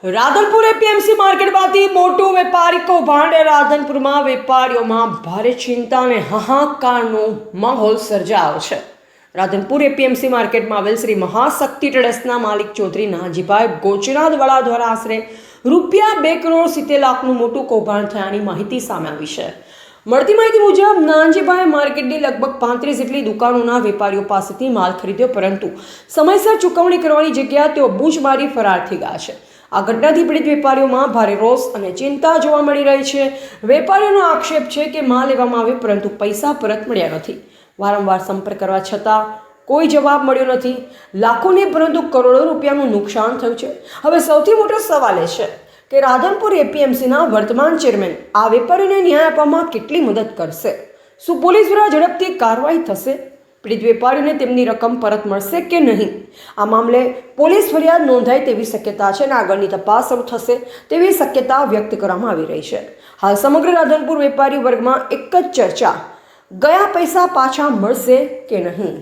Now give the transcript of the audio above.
Radhanpur APMC માર્કેટમાંથી મોટું વેપારી કૌભાંડ. રાધનપુરમાં વેપારીઓમાં ભારે ચિંતા અને હાહાકારનો માહોલ સર્જાયો છે. રાધનપુર એપીએમસી માર્કેટમાં આવેલ શ્રી મહાશક્તિ ટ્રેડર્સના માલિક ચૌધરી નાનજીભાઈ ગોચનાદવાળા દ્વારા આશરે ₹2,70,70,000 મોટું કૌભાંડ થયાની માહિતી સામે આવી છે. મળતી માહિતી મુજબ નાનજીભાઈ માર્કેટની લગભગ 35 જેટલી દુકાનોના વેપારીઓ પાસેથી માલ ખરીદ્યો, પરંતુ સમયસર ચૂકવણી કરવાની જગ્યાએ તેઓ બૂચ મારી ફરાર થઈ ગયા છે. આ ઘટનાથી પીડિત વેપારીઓમાં ભારે રોષ અને ચિંતા જોવા મળી રહી છે. વેપારીઓનો આક્ષેપ છે કે માલ લેવામાં આવ્યો પરંતુ પૈસા પરત મળ્યા નથી. વારંવાર સંપર્ક કરવા છતાં કોઈ જવાબ મળ્યો નથી. લાખોને પરંતુ કરોડો રૂપિયાનું નુકસાન થયું છે. હવે સૌથી મોટો સવાલ એ છે કે રાધનપુર એપીએમસીના વર્તમાન ચેરમેન આ વેપારીઓને ન્યાય આપવામાં કેટલી મદદ કરશે? શું પોલીસ દ્વારા ઝડપથી કાર્યવાહી થશે? પીડિત વેપારીઓને તેમની રકમ પરત મળશે કે નહીં? આ મામલે પોલીસ ફરિયાદ નોંધાય તેવી શક્યતા છે અને આગળની તપાસ શરૂ થશે તેવી શક્યતા વ્યક્ત કરવામાં આવી રહી છે. હાલ સમગ્ર રાધનપુર વેપારી વર્ગમાં એક જ ચર્ચા, ગયા પૈસા પાછા મળશે કે નહીં?